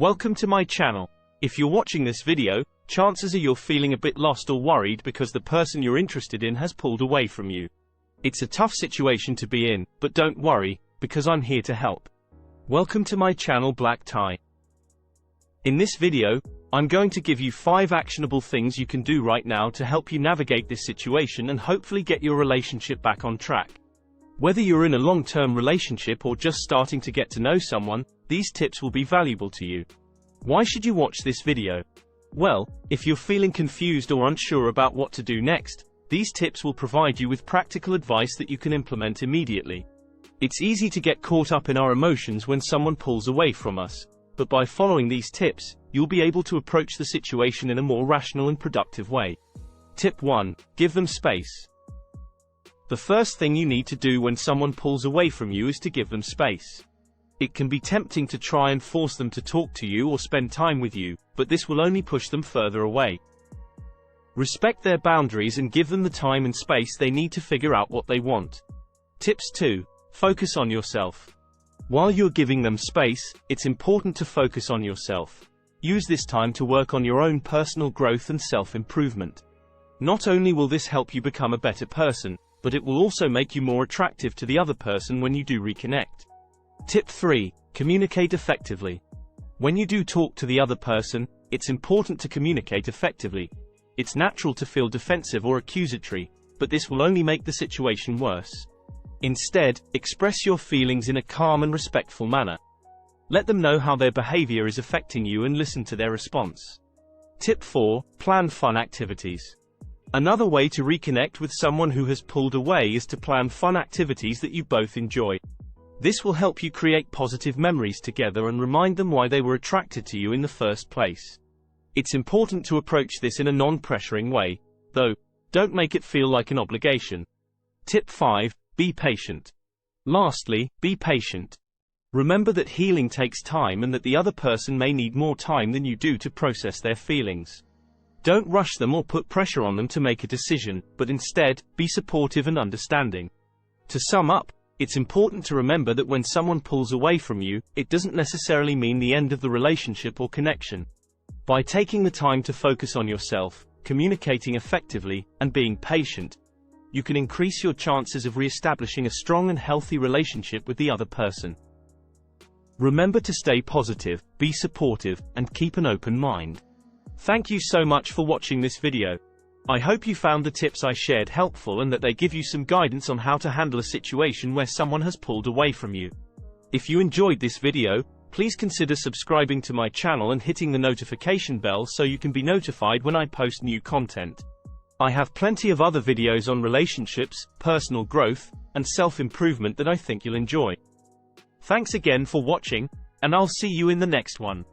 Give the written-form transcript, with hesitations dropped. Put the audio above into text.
Welcome to my channel. If you're watching this video, chances are you're feeling a bit lost or worried because the person you're interested in has pulled away from you. It's a tough situation to be in, but don't worry, because I'm here to help. Welcome to my channel Black Tie. In this video, I'm going to give you 5 actionable things you can do right now to help you navigate this situation and hopefully get your relationship back on track. Whether you're in a long-term relationship or just starting to get to know someone, these tips will be valuable to you. Why should you watch this video? Well, if you're feeling confused or unsure about what to do next, these tips will provide you with practical advice that you can implement immediately. It's easy to get caught up in our emotions when someone pulls away from us, but by following these tips, you'll be able to approach the situation in a more rational and productive way. Tip 1. Give them space. The first thing you need to do when someone pulls away from you is to give them space. It can be tempting to try and force them to talk to you or spend time with you, but this will only push them further away. Respect their boundaries and give them the time and space they need to figure out what they want. Tips 2. Focus on yourself. While you're giving them space, it's important to focus on yourself. Use this time to work on your own personal growth and self-improvement. Not only will this help you become a better person, but it will also make you more attractive to the other person when you do reconnect. Tip 3. Communicate effectively. When you do talk to the other person, it's important to communicate effectively. It's natural to feel defensive or accusatory, but this will only make the situation worse. Instead, express your feelings in a calm and respectful manner. Let them know how their behavior is affecting you and listen to their response. Tip 4. Plan fun activities. Another way to reconnect with someone who has pulled away is to plan fun activities that you both enjoy. This will help you create positive memories together and remind them why they were attracted to you in the first place. It's important to approach this in a non-pressuring way, though, don't make it feel like an obligation. Tip 5. Be patient. Lastly, be patient. Remember that healing takes time and that the other person may need more time than you do to process their feelings. Don't rush them or put pressure on them to make a decision, but instead, be supportive and understanding. To sum up, it's important to remember that when someone pulls away from you, it doesn't necessarily mean the end of the relationship or connection. By taking the time to focus on yourself, communicating effectively, and being patient, you can increase your chances of re-establishing a strong and healthy relationship with the other person. Remember to stay positive, be supportive, and keep an open mind. Thank you so much for watching this video. I hope you found the tips I shared helpful and that they give you some guidance on how to handle a situation where someone has pulled away from you. If you enjoyed this video, please consider subscribing to my channel and hitting the notification bell so you can be notified when I post new content. I have plenty of other videos on relationships, personal growth, and self-improvement that I think you'll enjoy. Thanks again for watching, and I'll see you in the next one.